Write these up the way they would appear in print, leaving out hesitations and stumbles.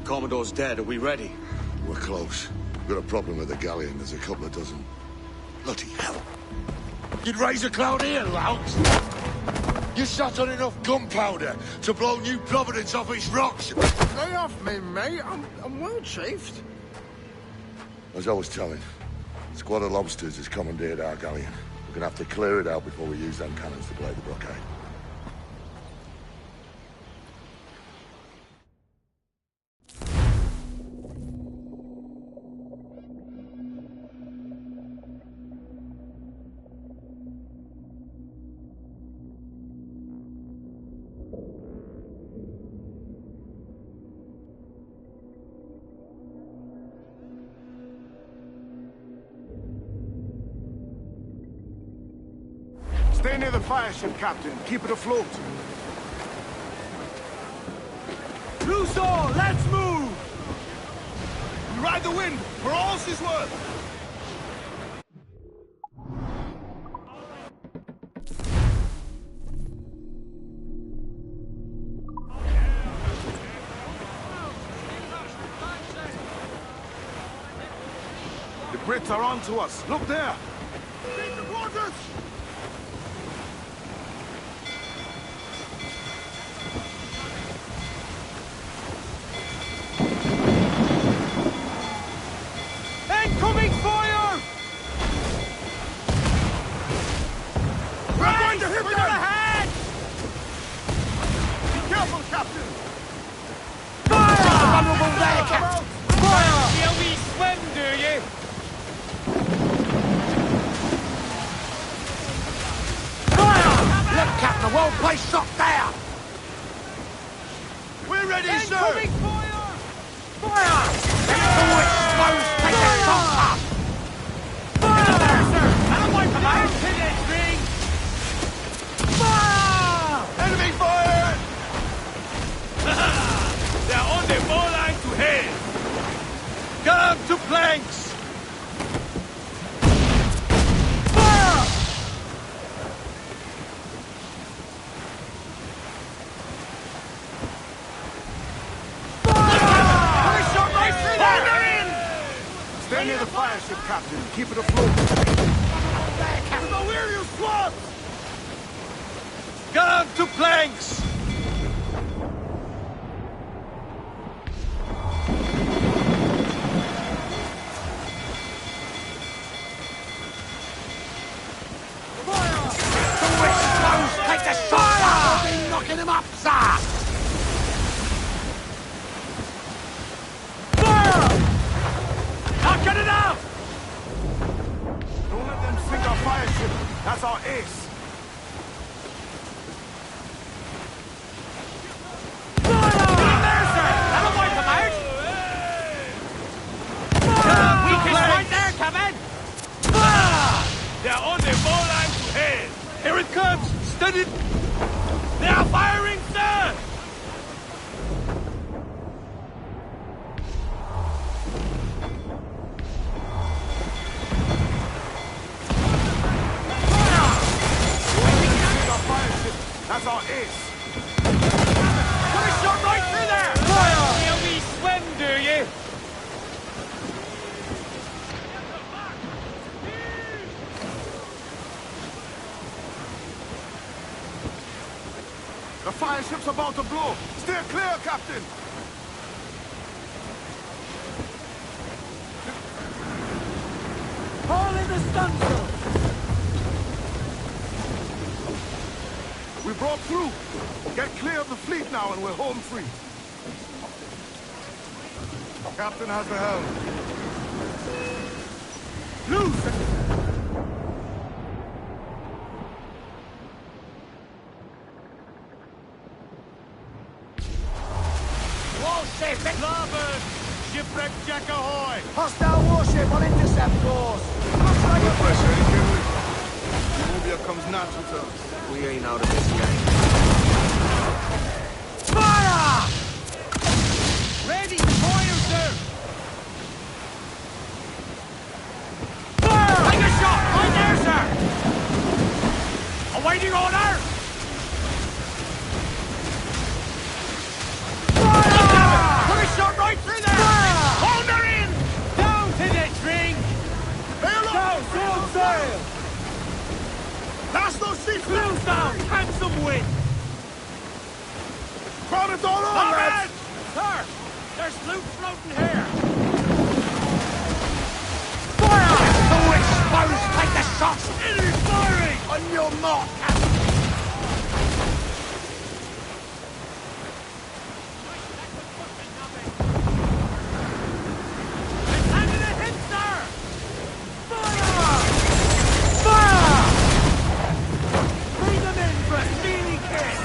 Commodore's dead. Are we ready? We're close. We've got a problem with the galleon. There's a couple of dozen. Bloody hell. You'd raise a cloud here, lout! You sat on enough gunpowder to blow New Providence off its rocks! Lay off me, mate. I'm well chafed. As I was telling, a squad of lobsters has commandeered our galleon. We're gonna have to clear it out before we use them cannons to play the blockade. Stay near the fire ship, Captain. Keep it afloat. Loose all! Let's move! We ride the wind, for all she's worth! The Brits are on to us. Look there! Take the quarters! Incoming fire! We're going to hit We're them! ahead! Be careful, Captain! Fire! Vulnerable there, Captain! Fire! See how we swim, do you? Fire! Look, Captain, a well-placed shot there! We're ready, sir! Incoming fire! Fire! All exposed, take a shot up! Fire! There, sir! That'll wipe them out! Hit it, ring! Fire! Enemy fire! They're on the bowline to hell! Come to planks! Fire! Stay near the fire ship, Captain. Keep it afloat. So where you swabs? Come to planks! All exposed, take a shot up! We'll be knocking them up, sir! Now get it out! Don't let them sink our fire ship. That's our ace. There, sir! That'll wipe them out! Weakest point there, Kevin! They're on the bowline to hell! Here it comes! Steady! They are firing, sir! Sink our fire ship. That's our ace. Put a shot right through there! Fire! See how we swim, do you? The fire ship's about to blow. Steer clear, Captain. Haul in the stunsail! We broke through. Get clear of the fleet now and we're home free. Captain has the helm. Loose! Warship! Larboard! Shipwreck Jack ahoy! Hostile warship on intercept course! No pressure, any Henry. Nubia comes natural to us. We ain't out of this game. Fire! Ready! Fire, sir! Fire! Take a shot! Right there, sir! Awaiting order! Fire! Put a shot right win! Crowd it all on, lads! Sir! There's loot floating here! Fire! To expose! Take the shots! Enemy firing! On your mark, Captain! It's handing a hit, sir! Fire! Fire! Bring them in for a steely kiss!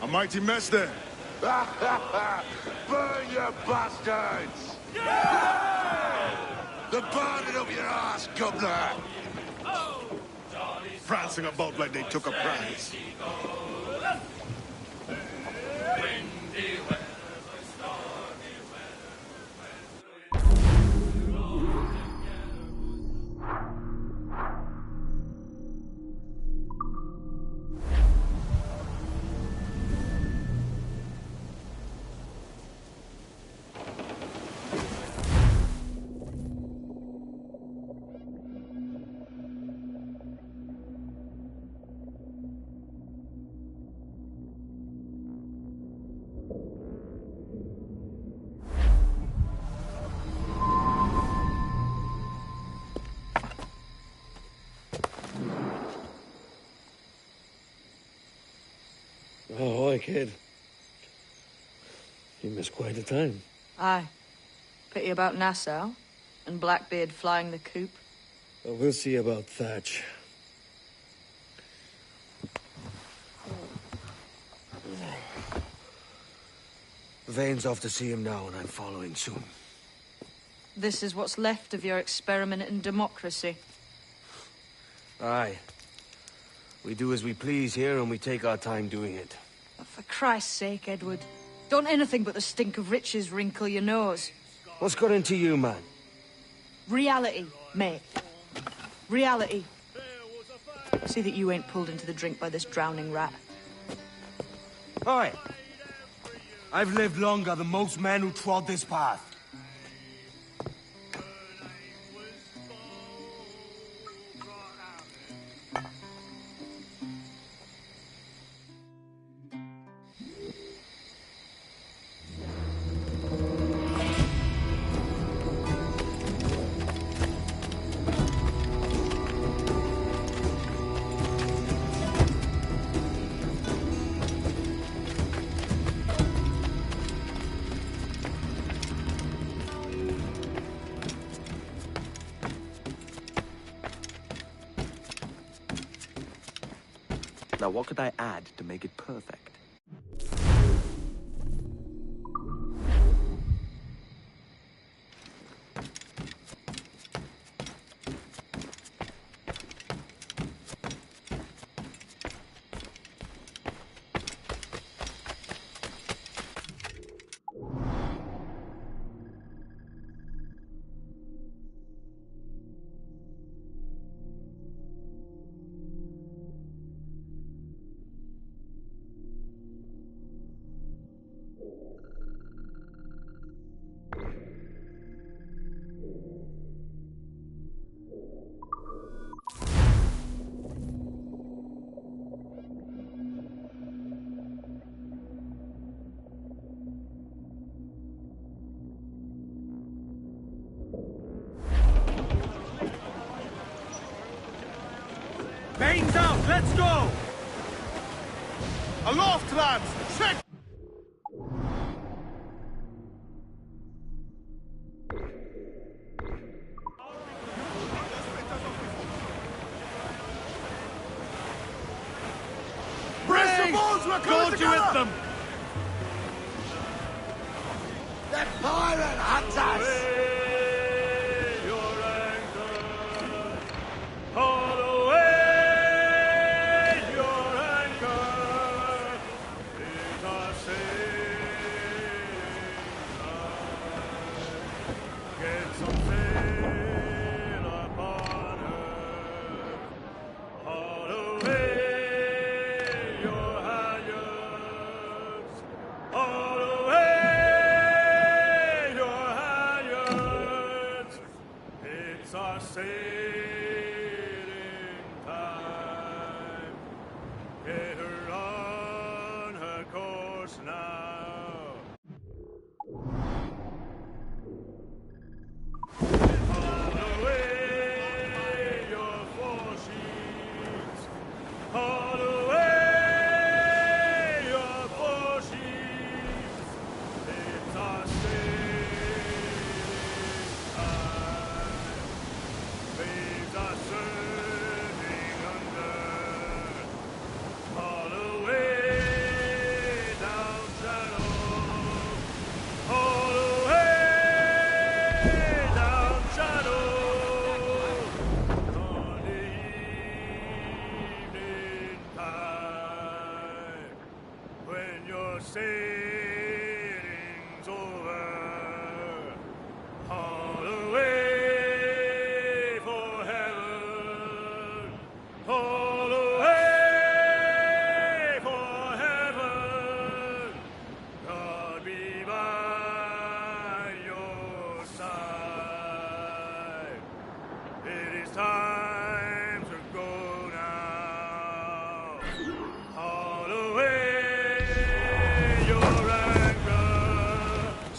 A mighty mess there. Burn, you bastards! They're burning up your ass, governor! Prancing about like they took a prize. Oh, hi, kid. You missed quite a time. Aye. Pity about Nassau and Blackbeard flying the coop. Well, we'll see about Thatch. Vane's off to see him now, and I'm following soon. This is what's left of your experiment in democracy. Aye. We do as we please here, and we take our time doing it. For Christ's sake, Edward. Don't anything but the stink of riches wrinkle your nose. What's got into you, man? Reality, mate. Reality. See that you ain't pulled into the drink by this drowning rat. Oi! I've lived longer than most men who trod this path. Now, what could I add to make it perfect? Mains out, let's go! Aloft, lads! Check! Brace your balls, we're coming together! With them! They're pirate hunters!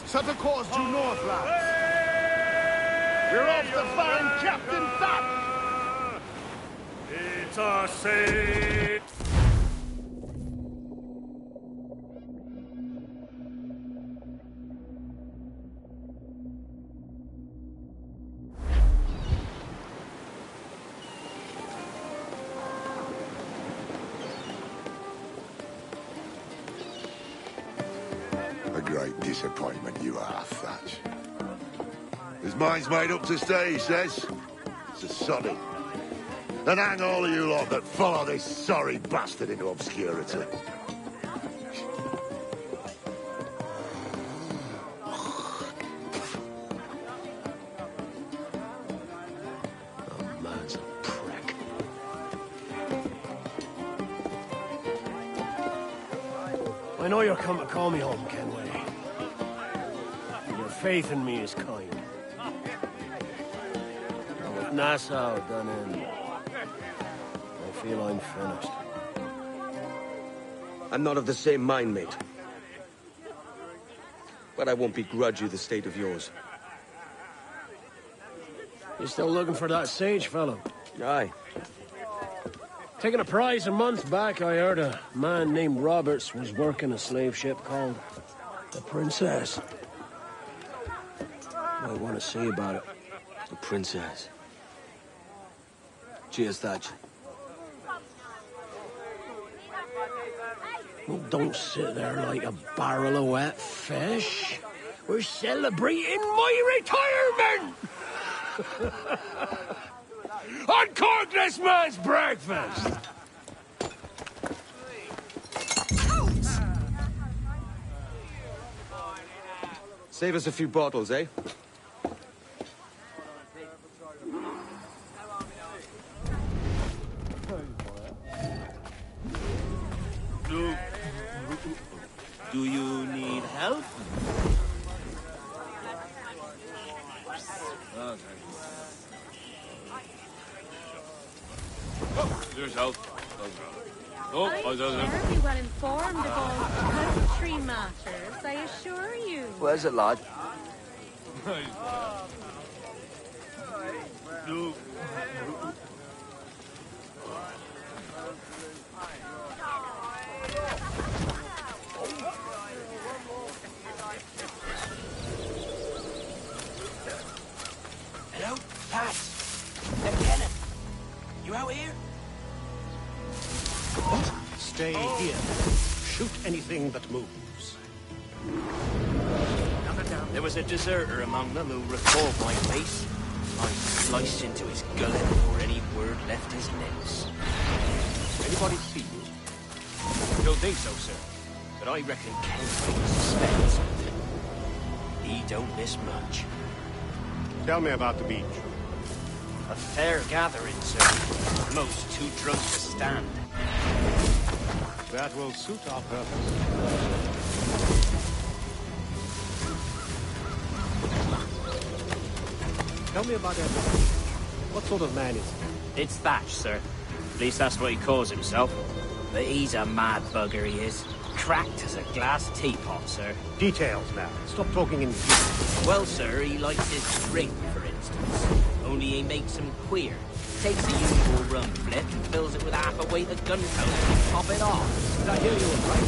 Set a course due north, lads. We're off to find Captain Thad. It's our safe. A great disappointment you are, Thatch. His mind's made up to stay, he says. It's a soddy. And hang all of you lot that follow this sorry bastard into obscurity. Oh, man's a prick. I know you're come to call me home, Kenway. Your faith in me is kind. And with Nassau done in, I feel I'm finished. I'm not of the same mind, mate. But I won't begrudge you the state of yours. You still looking for that sage fellow? Aye. Taking a prize a month back, I heard a man named Roberts was working a slave ship called the Princess. Might want to see about it. The Princess. Cheers, Thatch. Well, don't sit there like a barrel of wet fish. We're celebrating my retirement! Uncork this man's breakfast! Save us a few bottles, eh? Do you need help? There's help. I'm very well informed of all country matters, I assure you. Where's it, lad? Hello? Lads. Lieutenant. You out here? What? Stay here. Shoot anything that moves. There was a deserter among them who recalled my face. I sliced into his gullet before any word left his lips. Anybody see you? Don't think so, sir. But I reckon Kenway suspects something. He don't miss much. Tell me about the beach. A fair gathering, sir. Most too drunk to stand. That will suit our purpose. Tell me about Edward. What sort of man is he? It's Thatch, sir. At least that's what he calls himself. But he's a mad bugger, he is. Cracked as a glass teapot, sir. Details now. Stop talking in details. Well, sir, he likes his drink, for instance. Only he makes him queer. Takes a usual rum flip and fills it with half a weight of gunpowder and top it off. Did I hear you all right?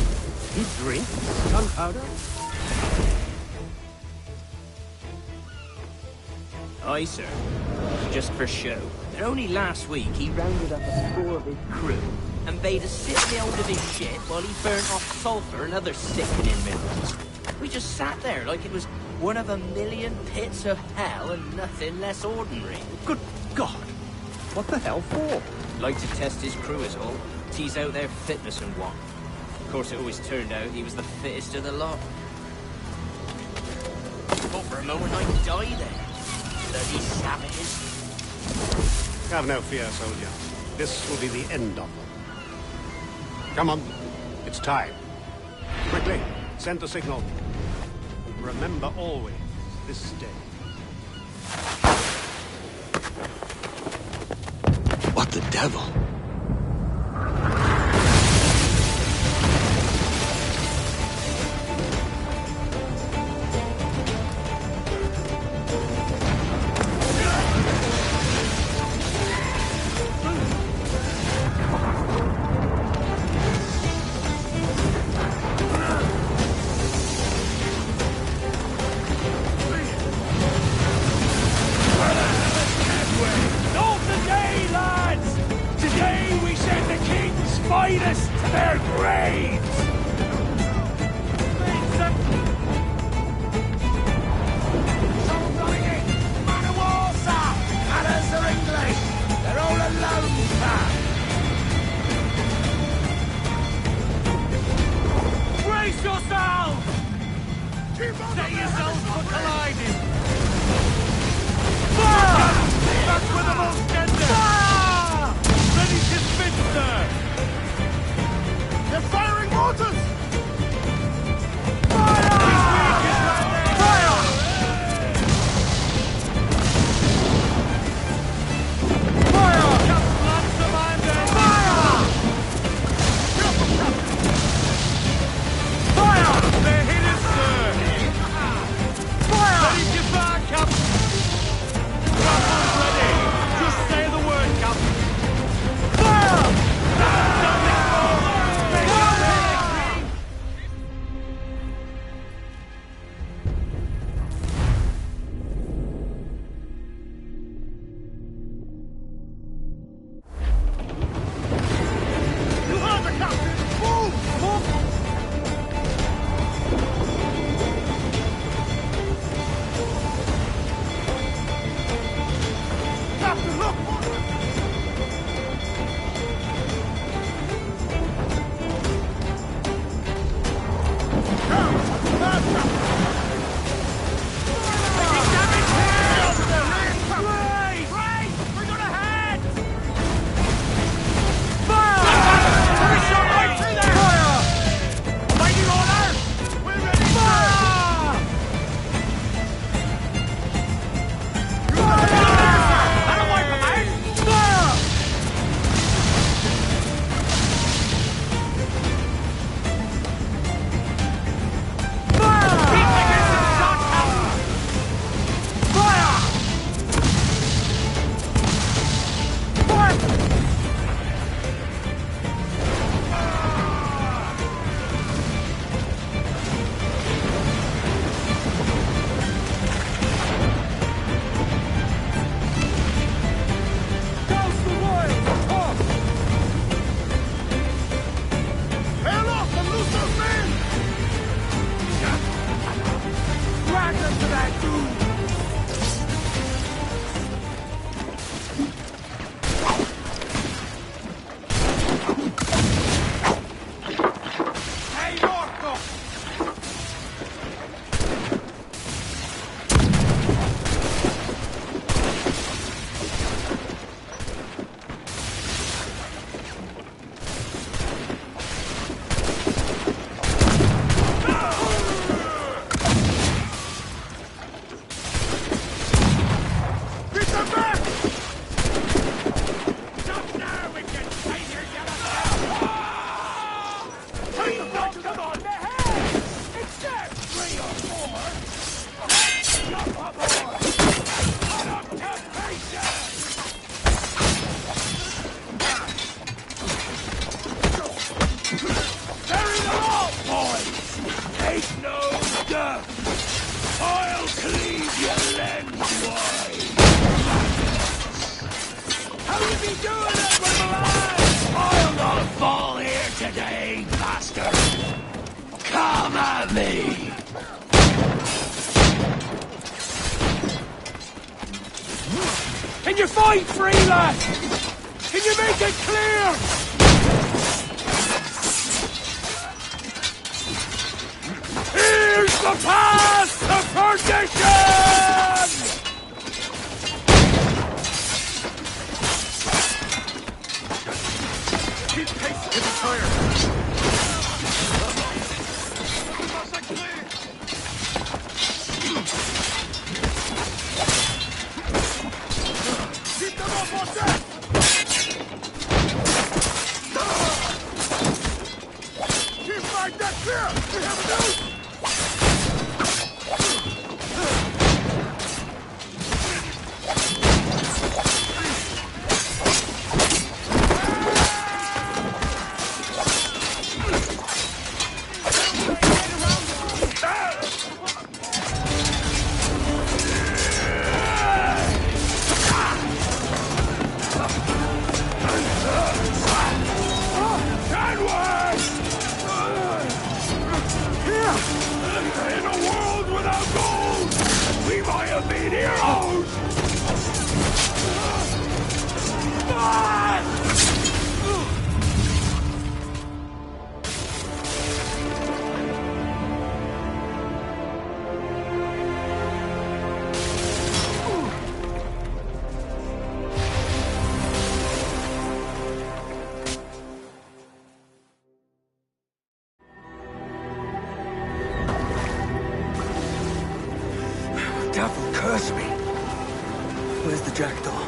He drinks gunpowder? Aye, sir. Just for show. And only last week he rounded up a score of his crew and bade us sit the hold of his shit while he burnt off sulphur and other sickening minerals. We just sat there like it was one of a million pits of hell and nothing less ordinary. Good God! What the hell for? Like to test his crew is all. Tease out their fitness and what. Of course, it always turned out he was the fittest of the lot. Thought for a moment I'd die there. Bloody savages. Have no fear, soldier. This will be the end of them. Come on. It's time. Quickly, send the signal. And remember always this day. What the devil? at me! Can you fight free, lad? Can you make it clear? Here's the path to perdition! Keep pace, get the tire! Keep them up on deck! Keep my deck clear! We have a news! In a world without gold, we might have been heroes! Devil curse me. Where's the jackdaw?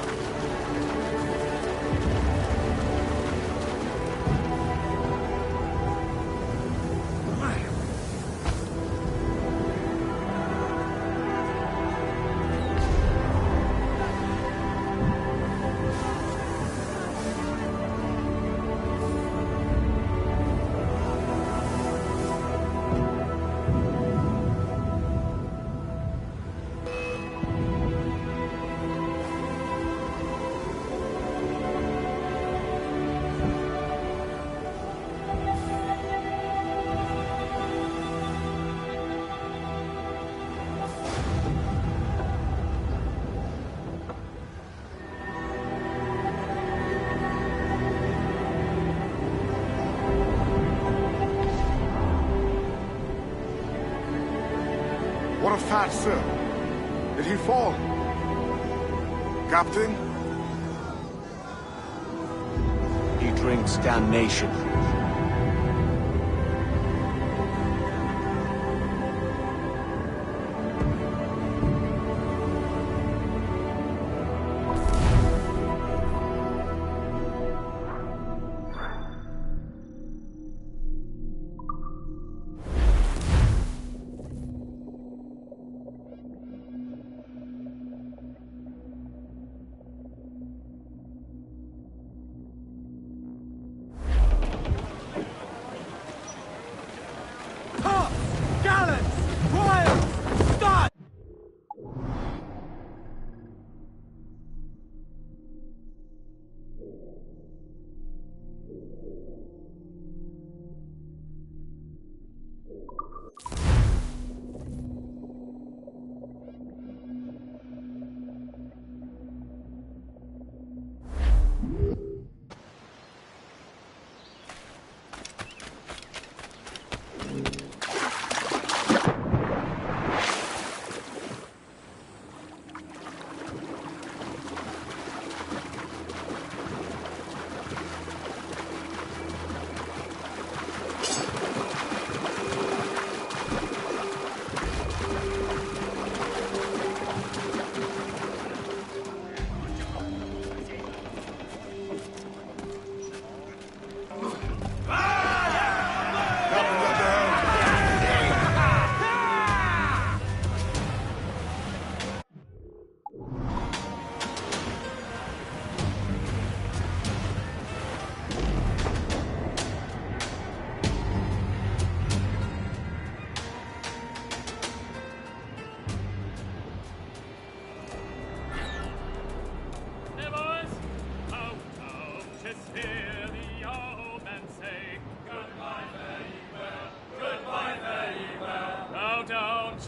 What of Fat Sir? Did he fall? Captain? He drinks damnation.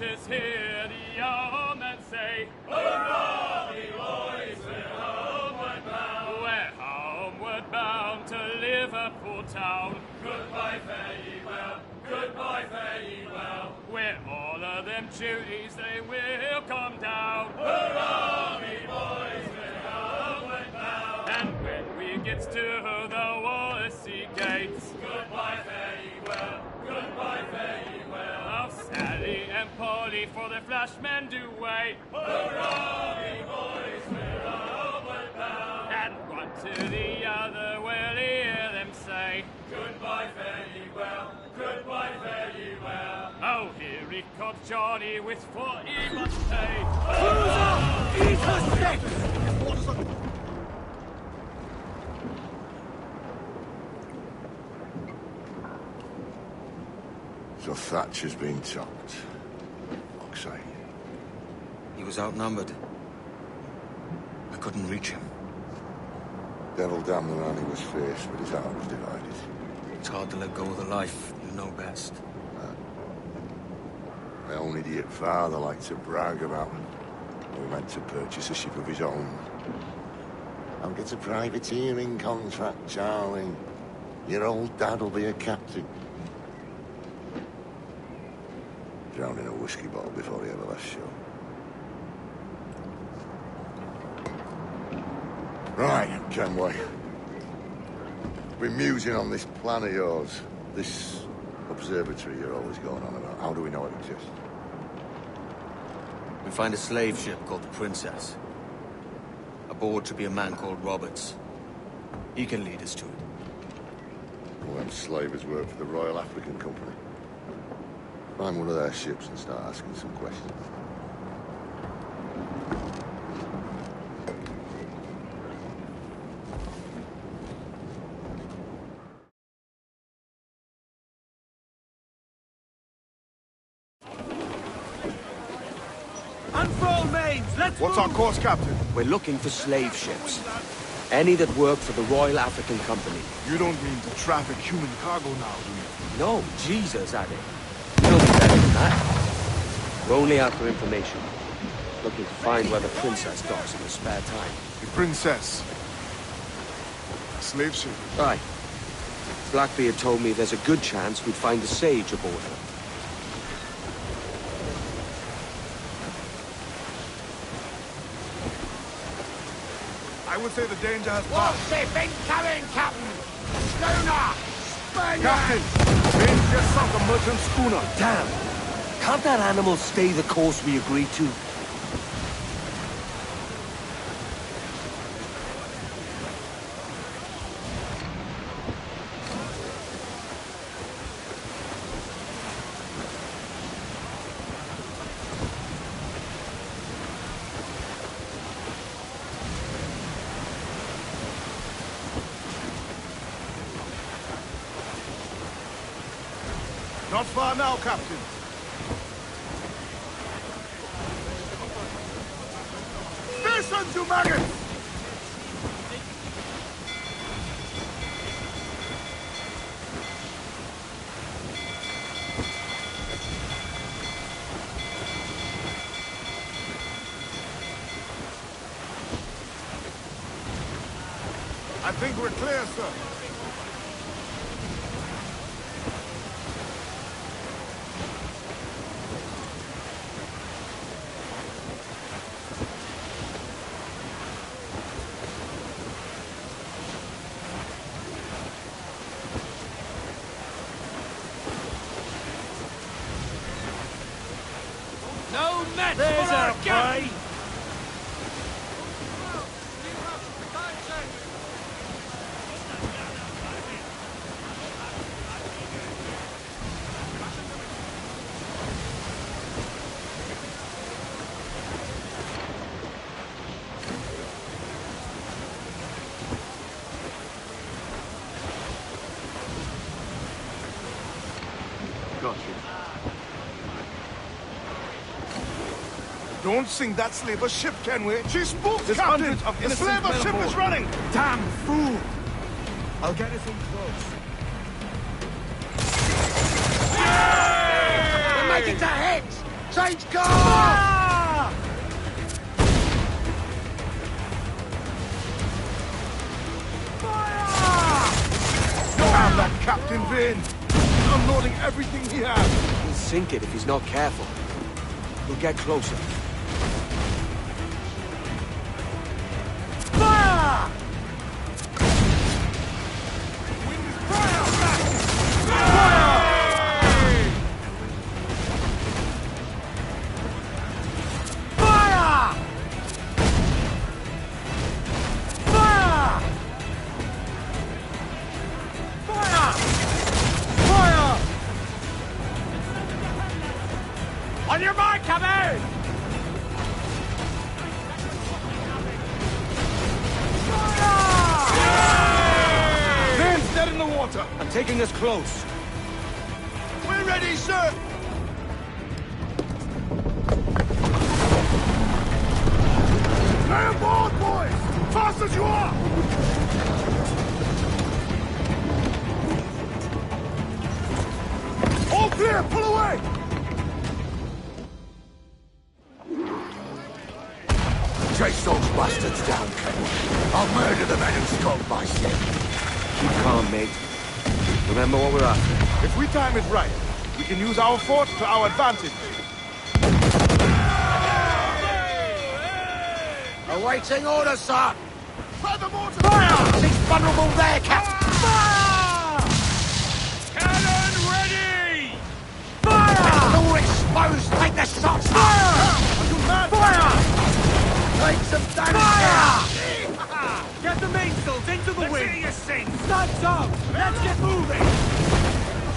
archers hear the yeomen say, "Hurrah, me boys, we're homeward bound. We're homeward bound to Liverpool town. Goodbye, fare ye well, goodbye, fare ye well. Where all of them duties they will come down. Hurrah, me boys, we're homeward bound. And when we gets to the Wallasey gates, goodbye, fare ye well, goodbye, fare ye well. Oh, Sally and Polly for the flashmen do wait. Hurrah, me boys, we're homeward bound. And one to the other will hear them say, goodbye, fare ye well, goodbye, fare ye well. Oh, here he comes Johnny with 40 must pay. Hurrah! Eat a stick! So Thatcher's been topped. Oxide. He was outnumbered. I couldn't reach him. Devil damn the man he was fierce, but his heart was divided. It's hard to let go of the life you know best. My own idiot father liked to brag about him. We meant to purchase a ship of his own. I'll get a privateering contract, Charlie. Your old dad'll be a captain. Drowned in a whiskey bottle before he ever left shore. Right, Kenway. Been musing on this plan of yours. This observatory you're always going on about. How do we know it exists? We find a slave ship called the Princess. Aboard should be a man called Roberts. He can lead us to it. All them slavers work for the Royal African Company. Find one of their ships and start asking some questions. Unfurl mains! Let's What's move! our course, Captain? We're looking for slave ships. Any that work for the Royal African Company. You don't mean to traffic human cargo now, do you? No, Jesus, Addy. You know me better than that. We're only out for information. Looking to find where the Princess docks in her spare time. The Princess. A slave ship. Aye. Blackbeard told me there's a good chance we'd find a sage aboard her. I would say the danger has What's passed. it incoming, Captain? Schooner! Spaniard! Captain! Dane's just sunk a merchant schooner. Damn! Can't that animal stay the course we agreed to? Not far now, Captain. Listen, you maggots! I think we're clear, sir. No match There's for our our gun! prey! Got you. Don't sink that slaver ship, Kenway. She spooks, There's Captain! hundreds of The innocent slaver men ship aboard. is running! Damn fool! I'll get us in close. We're making to heads! So Change course! Damn that Captain Vin! Unloading everything he has. He'll sink it if he's not careful. We'll get closer. Fire! On your mark, come in! Man's dead in the water. I'm taking us close. We're ready, sir. Lay aboard, boys! Fast as you are! All clear, pull away! Chase those bastards down, Ken. I'll murder the men who stole my ship. Keep calm, mate. Remember what we're after. If we time it right, we can use our fort to our advantage. Awaiting orders, sir. Fire the mortar! Fire! She's vulnerable there, Captain. Fire! Cannon ready! Fire! All exposed. Take the shots. Fire! Are you mad? Fire! Take some damage. Fire! Get the mainsails into the wind! Studs up! Let's get moving!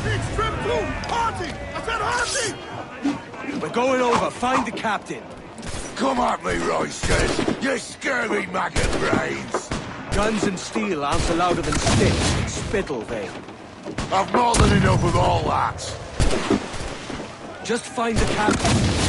Big strip too! Party! I said party! We're going over. Find the captain. Come at me, Roysters. You scurvy maggot brains. Guns and steel aren't louder than sticks and spittle, Vane. I've more than enough of all that. Just find the captain.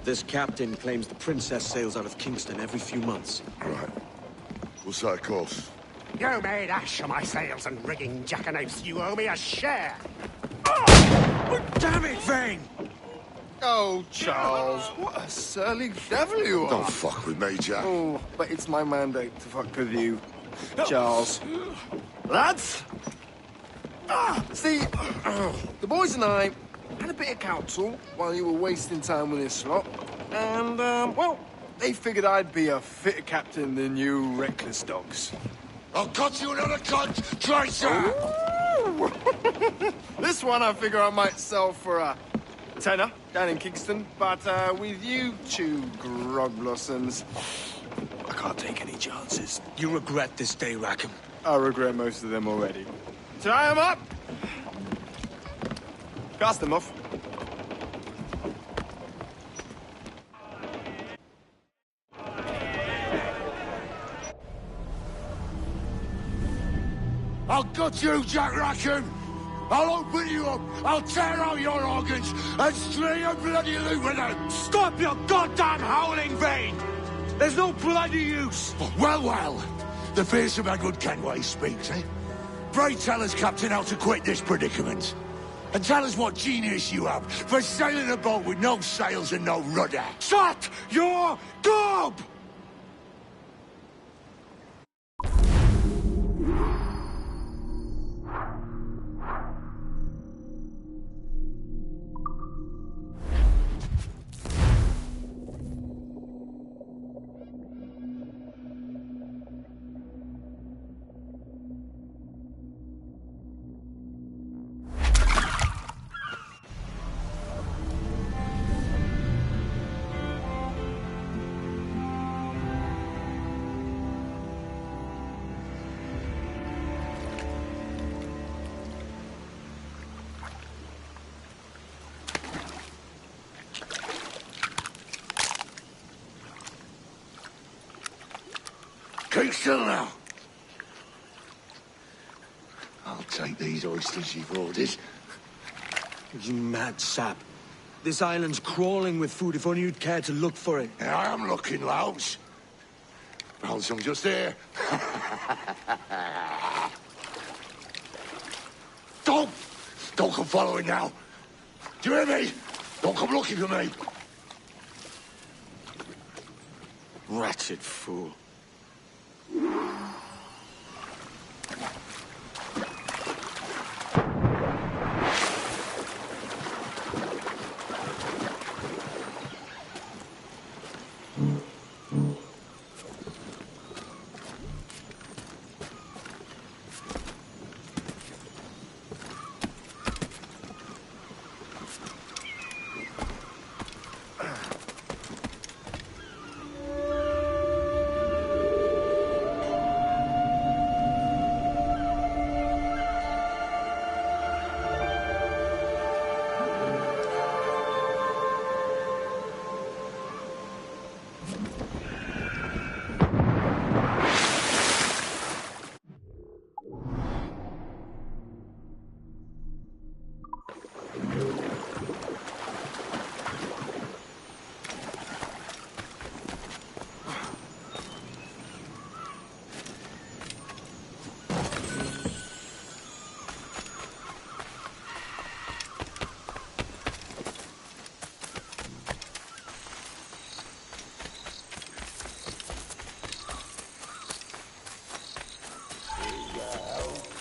This captain claims the princess sails out of Kingston every few months. Right. We'll set a course. You made ash of my sails and rigging, jackanapes. You owe me a share. Oh, damn it, Vane! Oh, Charles, what a surly devil you are. Don't fuck with me, Jack. Oh, but it's my mandate to fuck with you, Charles. Lads! See, the boys and I had a bit of counsel while you were wasting time with this lot. And, well, they figured I'd be a fitter captain than you reckless dogs. I'll cut you another cunt, traitor! This one I figure I might sell for a tenner down in Kingston, but with you two grog blossoms, I can't take any chances. You regret this day, Rackham. I regret most of them already. Tie them up! Cast them off. I'll gut you, Jack Rackham! I'll open you up, I'll tear out your organs, and string a bloody loop with them! Stop your goddamn howling, Vane! There's no bloody use! Well, well, the fearsome Edward Kenway speaks, eh? Pray tell us, Captain, how to quit this predicament. And tell us what genius you have for sailing a boat with no sails and no rudder. Shut your gob! Keep still now. I'll take these oysters you've ordered. You mad sap. This island's crawling with food if only you'd care to look for it. Yeah, I am looking, Louts. Found some just here. Don't come following now. Do you hear me? Don't come looking for me. Wretched fool.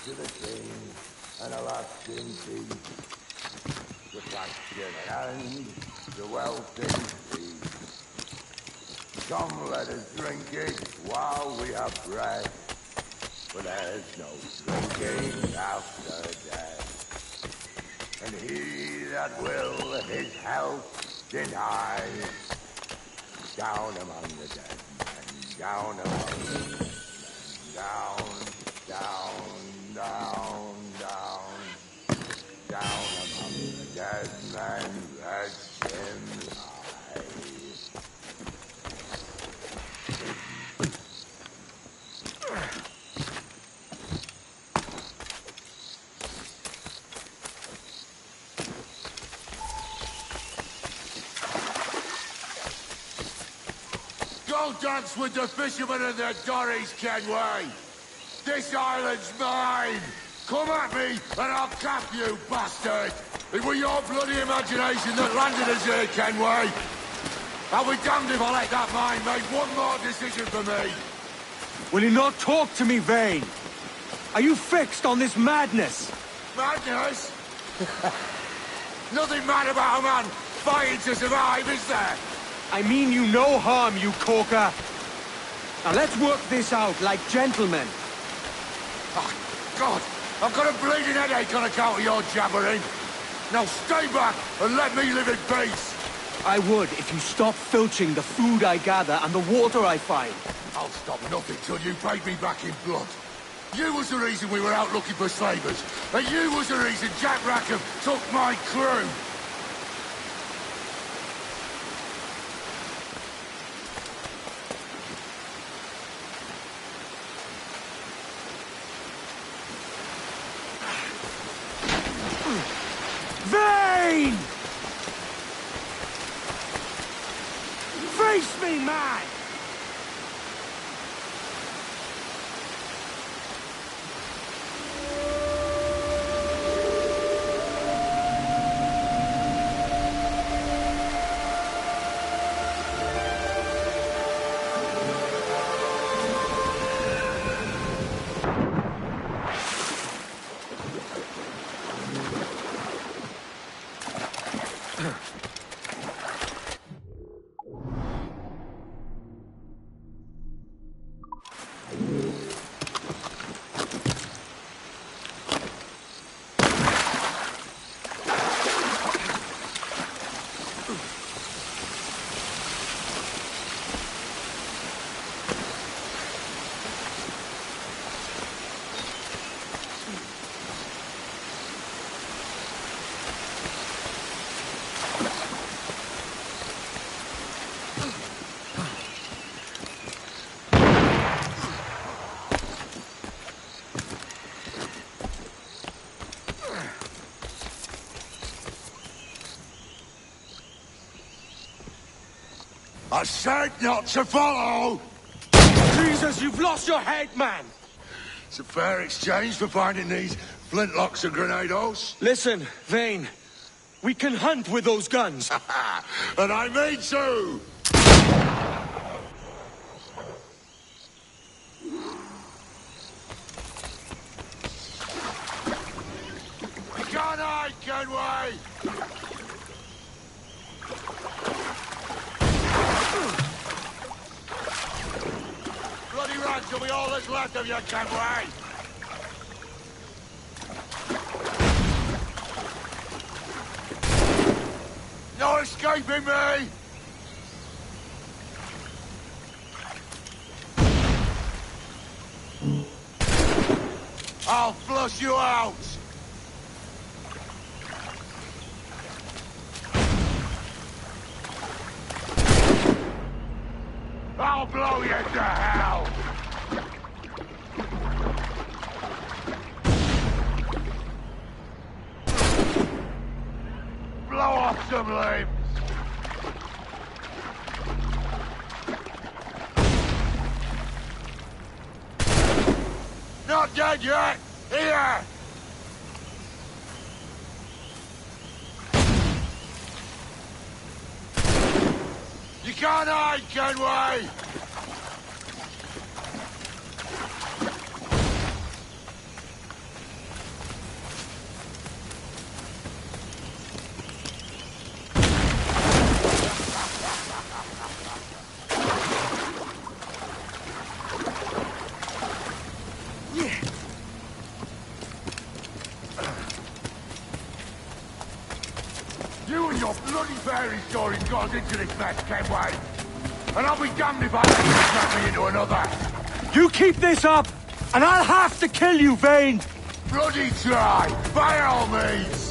To the king and a lasting peace. The faction and the wealthy peace. Come, let us drink it while we have breath, for there's no drinking after death. And he that will his health deny, down among the dead men, down among the dead men, down, down, down among the dead men, let him lie. Go dance with the fishermen and their dories, Kenway! This island's mine! Come at me, and I'll cap you, bastard! It was your bloody imagination that landed us here, Kenway! I'll be damned if I let that mind make one more decision for me! Will you not talk to me, Vane? Are you fixed on this madness? Madness? Nothing mad about a man fighting to survive, is there? I mean you no harm, you corker. Now let's work this out like gentlemen. Oh, God! I've got a bleeding headache on account of your jabbering. Now stay back and let me live in peace. I would if you stopped filching the food I gather and the water I find. I'll stop nothing till you paid me back in blood. You was the reason we were out looking for slavers, and you was the reason Jack Rackham took my crew. Vane! Face me, man! I said not to follow! Jesus, you've lost your head, man! It's a fair exchange for finding these flintlocks and grenados. Listen, Vane. We can hunt with those guns. And I mean to! We can't hide, can we? Bloody rats will be all that's left of you, can we? No escaping me! I'll flush you out! I'll blow you to hell! Blow off some limbs! Not dead yet! Here! You can't hide, can we? You and your bloody fairy stories got us into this mess, Kenway. And I'll be damned if I let you drag me into another. You keep this up, and I'll have to kill you, Vane! Bloody try, by all means.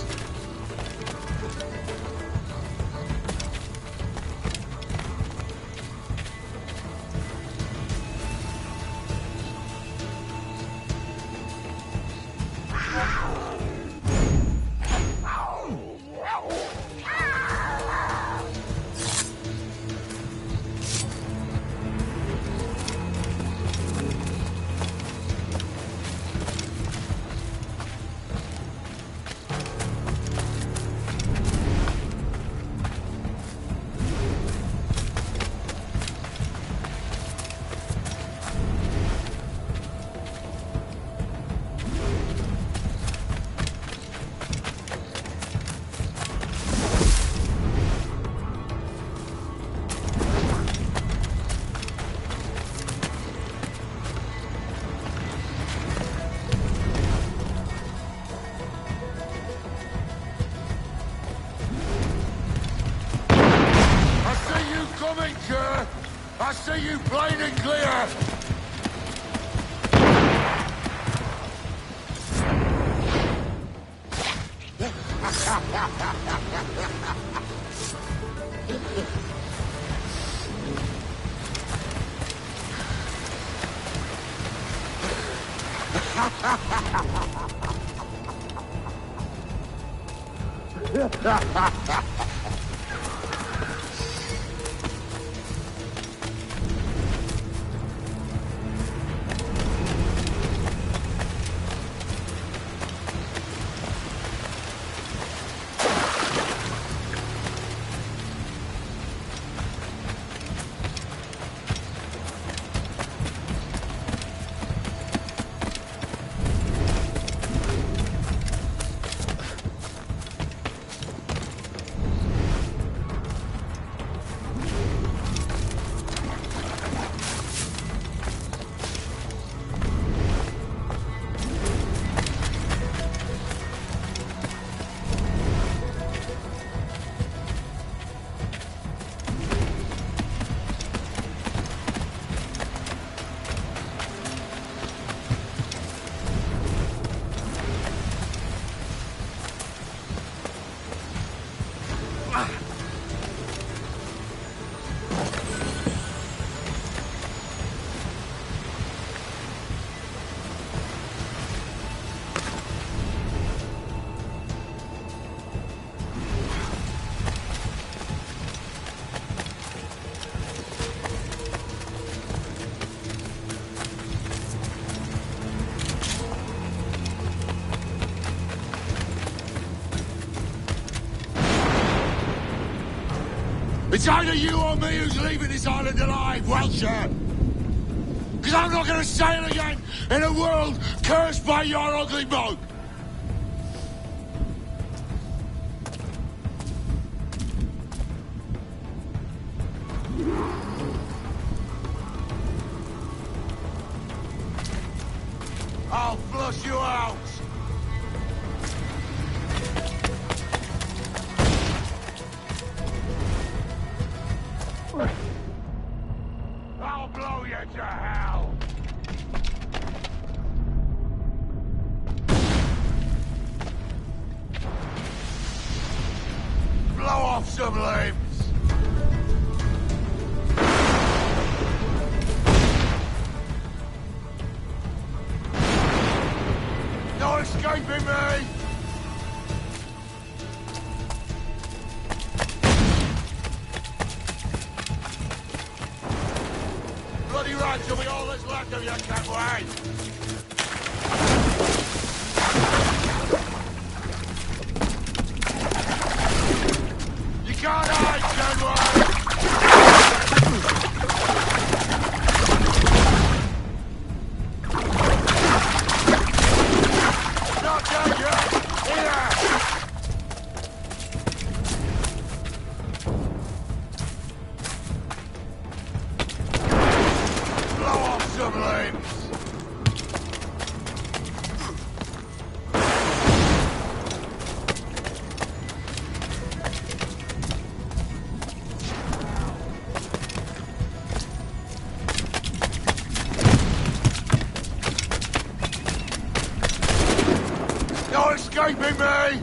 I see you plain and clear! It's either you or me who's leaving this island alive, Welcher. Because I'm not going to sail again in a world cursed by your ugly mug. I'll flush you out. I'll blow you to hell! Blow off some limbs! No escaping me! Bloody rags will be all that's left of your catway! You can't hide, Catway! Not dead yet! Here! Blow off some limbs! No escaping me!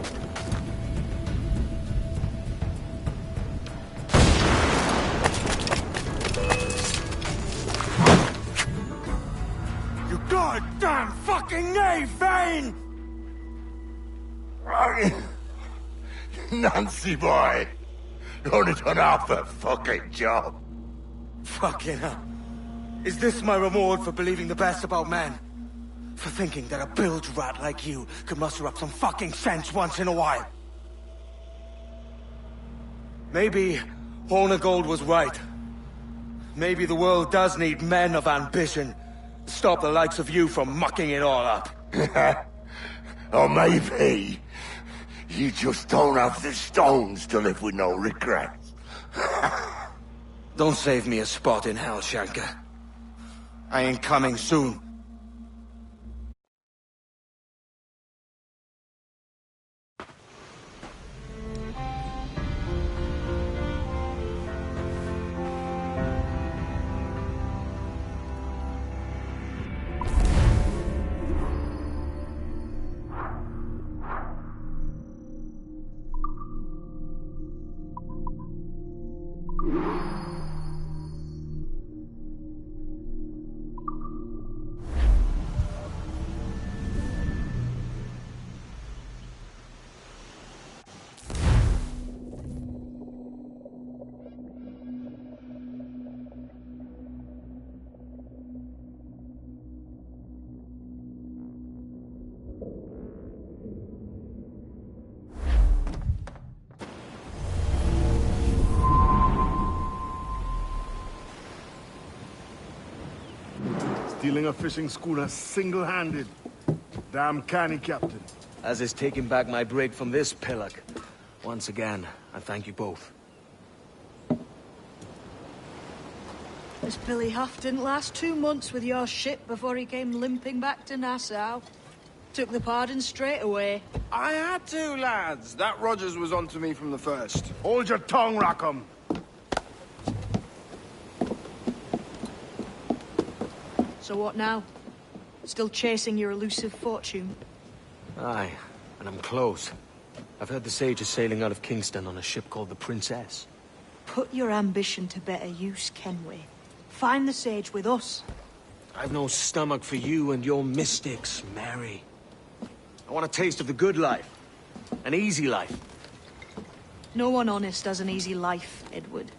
You goddamn fucking knave, Vane! Nancy boy, you only done half a fucking job. Fucking hell. Is this my reward for believing the best about men? For thinking that a bilge rat like you could muster up some fucking sense once in a while? Maybe Hornigold was right. Maybe the world does need men of ambition to stop the likes of you from mucking it all up. Or maybe you just don't have the stones to live with no regrets. Don't save me a spot in hell, Shanka. I ain't coming soon. Stealing a fishing schooner single-handed. Damn canny, Captain. As is taking back my brig from this pillock. Once again, I thank you both. This Billy Huff didn't last 2 months with your ship before he came limping back to Nassau. Took the pardon straight away. I had to, lads. That Rogers was onto me from the first. Hold your tongue, Rackham. So what now? Still chasing your elusive fortune? Aye, and I'm close. I've heard the Sage is sailing out of Kingston on a ship called the Princess. Put your ambition to better use, Kenway. Find the Sage with us. I've no stomach for you and your mystics, Mary. I want a taste of the good life. An easy life. No one honest has an easy life, Edward.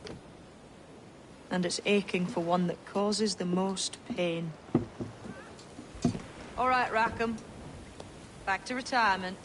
And it's aching for one that causes the most pain. All right, Rackham. Back to retirement.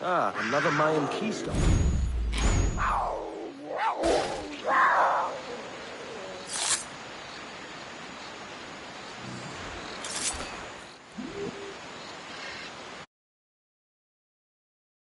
Ah, another Mayan keystone.